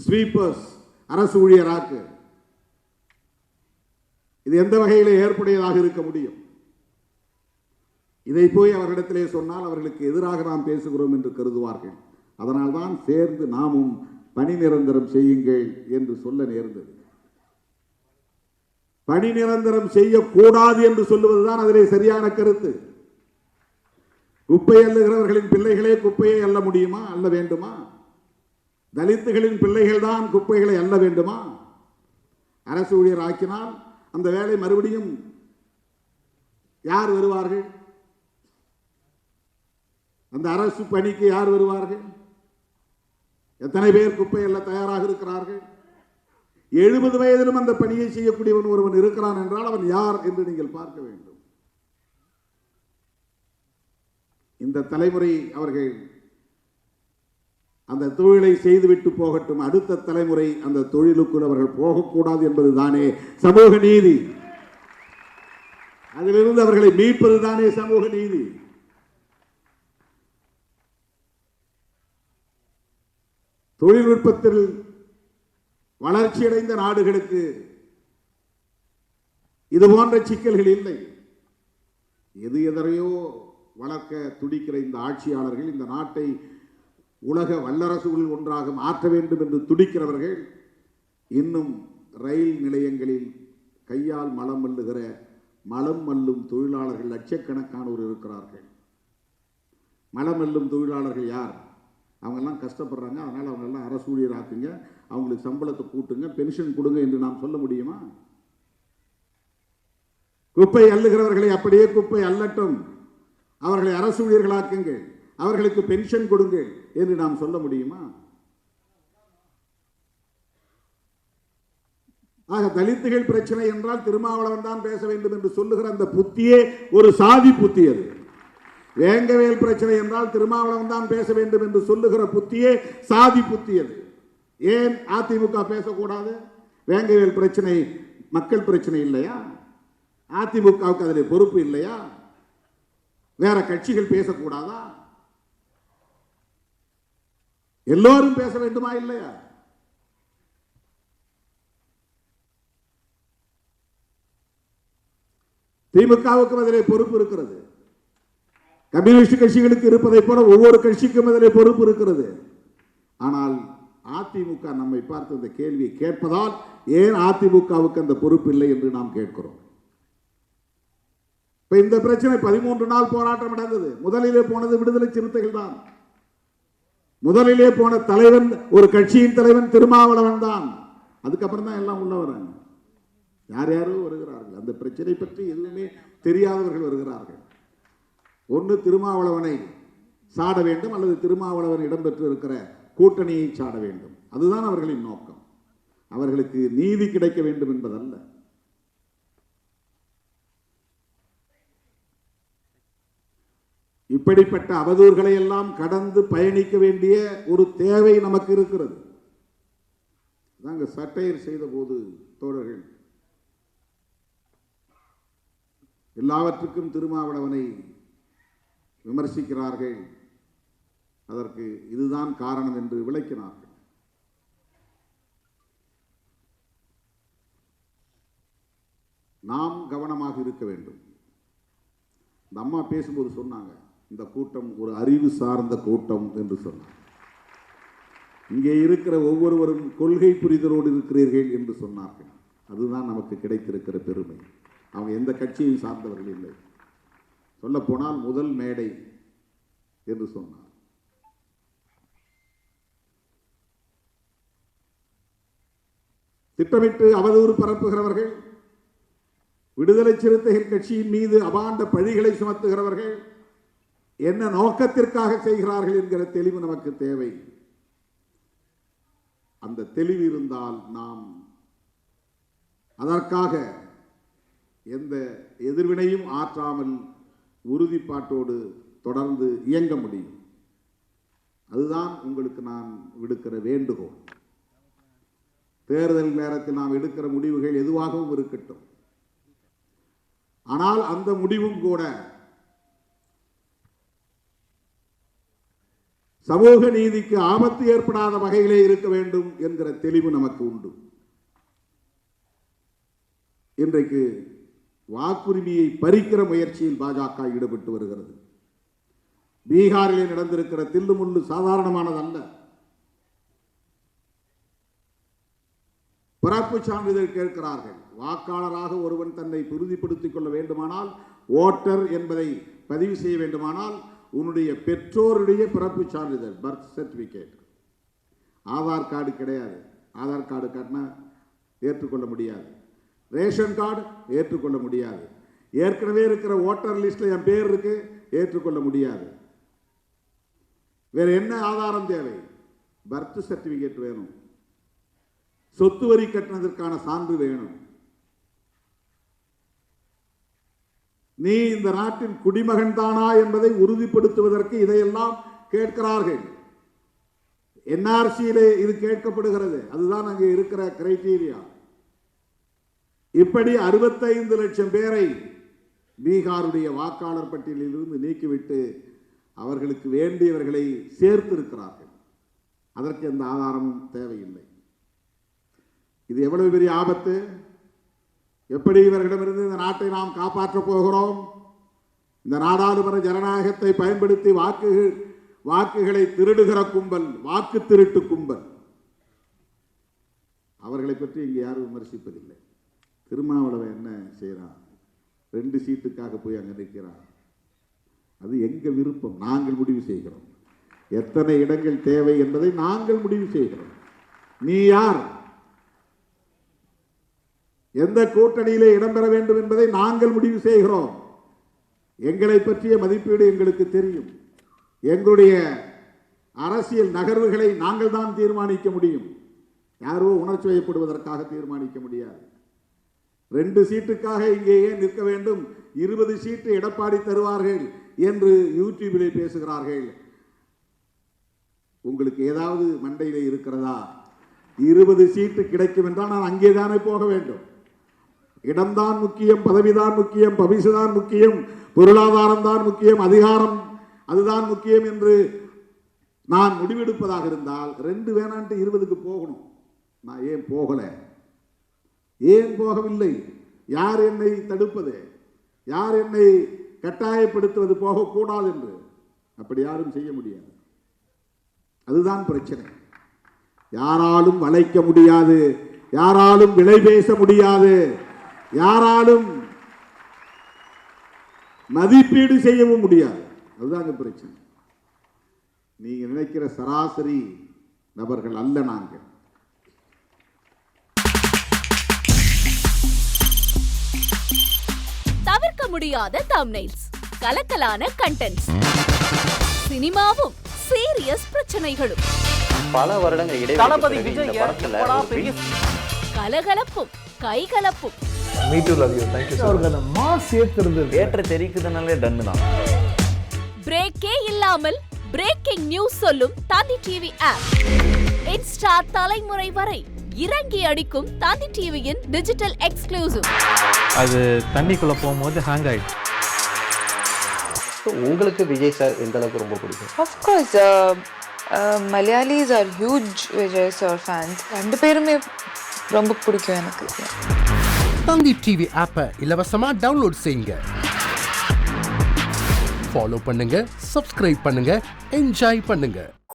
Sweepers அரசு ஊழியராக்கு. இது எந்த வகையில் ஏற்புடையதாக இருக்க முடியும்? இதை போய் அவர்களிடத்திலே சொன்னால் அவர்களுக்கு எதிராக நாம் பேசுகிறோம் என்று கருதுவார்கள். அதனால்தான் சேர்ந்து நாமும் பணி நிரந்தரம் செய்யுங்கள் என்று சொல்ல நேர்ந்தது. பணி நிரந்தரம் செய்யக்கூடாது என்று சொல்லுவதுதான் அதிலே சரியான கருத்து. குப்பை அள்ளுகிறவர்களின் பிள்ளைகளே குப்பையை அள்ள முடியுமா? அள்ள வேண்டுமா? தலித்துகளின் பிள்ளைகள் தான் குப்பைகளை அள்ள வேண்டுமா? அரசு ஊழியர் ஆக்கினால் அந்த வேலை மறுபடியும் யார் வருவார்கள்? அந்த அரசு பணிக்கு யார் வருவார்கள்? எத்தனை பேர் குப்பை அள்ள தயாராக இருக்கிறார்கள்? 70 வயதிலும் அந்த பணியை செய்யக்கூடியவன் ஒருவன் இருக்கிறான் என்றால் அவன் யார் என்று நீங்கள் பார்க்க வேண்டும். இந்த தலைமுறை அவர்கள் அந்த தொழிலை செய்துவிட்டு போகட்டும். அடுத்த தலைமுறை அந்த தொழிலுக்குள் அவர்கள் போகக்கூடாது என்பது தானே சமூக நீதி. அதிலிருந்து அவர்களை மீட்பது தானே சமூக நீதி. தொழில்நுட்பத்தில் வளர்ச்சியடைந்த நாடுகளுக்கு இது போன்ற சிக்கல்கள் இல்லை. எது எதரையோ வளர்க்க துடிக்கிற இந்த ஆட்சியாளர்கள் இந்த நாட்டை உலக வல்லரசுகளில் ஒன்றாக மாற்ற வேண்டும் என்று துடிக்கிறவர்கள் இன்னும் ரயில் நிலையங்களில் கையால் மலம் மல்லுகிற மலம் மல்லும் தொழிலாளர்கள் லட்சக்கணக்கானோர் இருக்கிறார்கள். மலம் மல்லும் தொழிலாளர்கள் யார்? அவங்கெல்லாம் கஷ்டப்படுறாங்க, அதனால் அவங்கெல்லாம் அரசு ஊழியர் ஆக்குங்க, அவங்களுக்கு சம்பளத்தை கூட்டுங்க, பென்ஷன் கொடுங்க என்று நாம் சொல்ல முடியுமா? குப்பை அள்ளுகிறவர்களை அப்படியே குப்பை அள்ளட்டும், அவர்களை அரசு ஊழியர்களாக்குங்கள், அவர்களுக்கு பென்ஷன் கொடுங்கள் என்று நாம் சொல்ல முடியுமா? ஆக தலித்துகள் பிரச்சனை என்றால் திருமாவளவன் தான் பேச வேண்டும் என்று சொல்லுகிற அந்த புத்தியே ஒரு சாதி புத்தி. அது வேங்கவேல் பிரச்சனை என்றால் திருமாவளவன் தான் பேச வேண்டும் என்று சொல்லுகிற புத்தியே சாதி புத்தி. அது ஏன் அதிமுக பேசக்கூடாது? வேங்கவேல் பிரச்சனை மக்கள் பிரச்சனை இல்லையா? அதிமுகவுக்கு அதில் பொறுப்பு இல்லையா? வேற கட்சிகள் பேசக்கூடாதா? எல்லோரும் பேச வேண்டுமா இல்லையா? திமுகவுக்கும் அதிலே பொறுப்பு இருக்கிறது, கம்யூனிஸ்ட் கட்சிகளுக்கு இருப்பதை போல ஒவ்வொரு கட்சிக்கும் அதிலே பொறுப்பு இருக்கிறது. ஆனால் அதிமுக நம்மை பார்த்து இந்த கேள்வியை கேட்பதால் ஏன் அதிமுகவுக்கு அந்த பொறுப்பு இல்லை என்று நாம் கேட்கிறோம். இப்ப இந்த பிரச்சனை 13 நாள் போராட்டம் நடந்தது. முதலிலே போனது விடுதலை சிறுத்தைகள் தான். முதலிலே போன தலைவன் ஒரு கட்சியின் தலைவன் திருமாவளவன் தான். அதுக்கப்புறம் தான் எல்லாம் உள்ள வராங்க. யார் யாரோ வருகிறார்கள். அந்த பிரச்சனை பற்றி எதுவுமே தெரியாதவர்கள் வருகிறார்கள். ஒன்று திருமாவளவனை சாட வேண்டும், அல்லது திருமாவளவன் இடம்பெற்று இருக்கிற கூட்டணியை சாட வேண்டும். அதுதான் அவர்களின் நோக்கம். அவர்களுக்கு நீதி கிடைக்க வேண்டும் என்பதல்ல. இப்படிப்பட்ட அவதூறுகளை எல்லாம் கடந்து பயணிக்க வேண்டிய ஒரு தேவை நமக்கு இருக்கிறது. நாங்கள் சட்டையர் செய்த போது தோழர்கள் எல்லாவற்றுக்கும் திருமாவளவனை விமர்சிக்கிறார்கள், அதற்கு இதுதான் காரணம் என்று விளக்கினார்கள். நாம் கவனமாக இருக்க வேண்டும். இந்த அம்மா பேசும்போது சொன்னாங்க, இந்த கூட்டம் ஒரு அறிவு சார்ந்த கூட்டம் என்று சொன்னார். இங்கே இருக்கிற ஒவ்வொருவரும் கொள்கை புரிதலோடு இருக்கிறீர்கள் என்று சொன்னார்கள். அதுதான் நமக்கு கிடைத்திருக்கிற பெருமை. அவங்க எந்த கட்சியை சார்ந்தவர்கள் இல்லை. சொல்ல போனால் முதல் மேடை என்று சொன்னார். திட்டமிட்டு அவதூறு பரப்புகிறவர்கள், விடுதலை சிறுத்தைகள் கட்சியின் மீது அபாண்ட பழிகளை சுமத்துகிறவர்கள் என்ன நோக்கத்திற்காக செய்கிறார்கள் என்கிற தெளிவு நமக்கு தேவை. அந்த தெளிவு இருந்தால் நாம் அதற்காக எந்த எதிர்வினையும் ஆற்றாமல் உறுதிப்பாட்டோடு தொடர்ந்து இயங்க முடியும். அதுதான் உங்களுக்கு நான் விடுக்கிற வேண்டுகோள். தேர்தல் நேரத்தில் நாம் எடுக்கிற முடிவுகள் எதுவாகவும் இருக்கட்டும், ஆனால் அந்த முடிவும் கூட சமூக நீதிக்கு ஆபத்து ஏற்படாத வகையிலே இருக்க வேண்டும் என்கிற தெளிவு நமக்கு உண்டு. இன்றைக்கு வாக்குரிமையை பறிக்கிற முயற்சியில் பாஜக ஈடுபட்டு வருகிறது. பீகாரிலே நடந்திருக்கிற தில்லுமுள்ளு சாதாரணமானதல்ல. பிறப்பு சான்றிதழ் கேட்கிறார்கள். வாக்காளராக ஒருவன் தன்னை உறுதிப்படுத்திக் கொள்ள வேண்டுமானால், ஓட்டர் என்பதை பதிவு செய்ய வேண்டுமானால், உன்னுடைய பெற்றோருடைய பிறப்பு சான்றிதழ், பர்த் சர்டிபிகேட். ஆதார் கார்டு கிடையாது. ஆதார் கார்டு காட்டினா ஏற்றுக்கொள்ள முடியாது. ரேஷன் கார்டு ஏற்றுக்கொள்ள முடியாது. ஏற்கனவே இருக்கிற ஓட்டர் லிஸ்ட்ல என் பேர் இருக்கு, ஏற்றுக்கொள்ள முடியாது. வேற என்ன ஆதாரம் தேவை? பர்த் சர்டிபிகேட் வேணும். சொத்து வரி கட்டினதற்கான சான்று வேணும். நீ இந்த நாட்டின் குடிமகன் தானா என்பதை உறுதிப்படுத்துவதற்கு இதையெல்லாம் கேட்கிறார்கள். என்ஆர்சியிலே இது கேட்கப்படுகிறது. அதுதான் அங்கே இருக்கிற கிரைட்டீரியா. இப்படி 65 லட்சம் பேரை பீகாருடைய வாக்காளர் பட்டியலில் இருந்து நீக்கிவிட்டு அவர்களுக்கு வேண்டியவர்களை சேர்த்திருக்கிறார்கள். அதற்கு எந்த ஆதாரமும் தேவையில்லை. இது எவ்வளவு பெரிய ஆபத்து! எப்படி இவர்களிடமிருந்து இந்த நாட்டை நாம் காப்பாற்றப் போகிறோம்? இந்த நாடாளுமன்ற ஜனநாயகத்தை பயன்படுத்தி வாக்குகளை திருடுகிற கும்பல், வாக்கு திருட்டு கும்பல், அவர்களை பற்றி இங்கே யாரும் விமர்சிப்பதில்லை. திருமாவளவன் என்ன செய்யறான்? 2 சீட்டுக்காக போய் அங்கே நிற்கிறான். அது எங்க விருப்பம். நாங்கள் முடிவு செய்கிறோம். எத்தனை இடங்கள் தேவை என்பதை நாங்கள் முடிவு செய்கிறோம். நீ யார்? எந்த கூட்டணியிலே இடம்பெற வேண்டும் என்பதை நாங்கள் முடிவு செய்கிறோம். எங்களை பற்றிய மதிப்பீடு எங்களுக்கு தெரியும். எங்களுடைய அரசியல் நகர்வுகளை நாங்கள் தான் தீர்மானிக்க முடியும். யாரோ உணர்ச்சி வயப்படுவதற்காக தீர்மானிக்க முடியாது. 2 சீட்டுக்காக இங்கேயே நிற்க வேண்டும், 20 சீட்டு எடப்பாடி தருவார்கள் என்று யூடியூபிலே பேசுகிறார்கள். உங்களுக்கு ஏதாவது மண்டையிலே இருக்கிறதா? 20 சீட்டு கிடைக்கும் என்றால் நான் அங்கே தானே போக வேண்டும். இடம்தான் முக்கியம், பதவிதான் முக்கியம், பரிசுதான் முக்கியம், பொருளாதாரம் தான் முக்கியம், அதிகாரம் அதுதான் முக்கியம் என்று நான் முடிவெடுப்பதாக இருந்தால் 2 வேணான்ட்டு 20க்கு போகணும். நான் ஏன் போகல? ஏன் போகவில்லை? யார் என்னை தடுப்பது? யார் என்னை கட்டாயப்படுத்துவது போகக்கூடாது என்று? அப்படி யாரும் செய்ய முடியாது. அதுதான் பிரச்சனை. யாராலும் வளைக்க முடியாது, யாராலும் விலை பேச முடியாது, யாராலும் மதிப்பீடு செய்யவும் முடியாது. அதுதான் பிரச்சனை. நீங்க நினைக்கிற சராசரி நபர்கள் அல்ல நாங்கள். தவிர்க்க முடியாத தம்ப்நெயில்ஸ், கலக்கலான கண்டென்ட்ஸ், சினிமாவும் சீரியஸ் பிரச்சனைகளும், பல வருடங்கள் இடைவெளி கலகலப்பும் கைகலப்பும், Me too, love you. Thank you so much. அவர்களை மாஸ் ஏத்துறது ஏற்ற தெரிக்குதுனாலே டன்னு தான். பிரேக்கே இல்லாமல் பிரேக்கிங் நியூஸ் சொல்லும் தந்தி டிவி ஆப். இன்ஸ்டா தலைமுறை வரை இறங்கி அடிக்கும் தந்தி டிவியின் டிஜிட்டல் எக்ஸ்க்ளூசிவ். அது தண்ணிக்குள்ள போகும்போது ஹேங் ஆயிடுச்சு. உங்களுக்கு விஜய் சார் எந்த அளவுக்கு ரொம்ப பிடிக்கும்? Of course, Malayalis are huge Vijay sir fans. 2 பேருமே ரொம்ப பிடிக்கும் எனக்கு. தந்தி டிவி ஆப்பை இலவசமா டவுன்லோட் செய்யுங்க. ஃபாலோ பண்ணுங்க, சப்ஸ்கிரைப் பண்ணுங்க, என்ஜாய் பண்ணுங்க.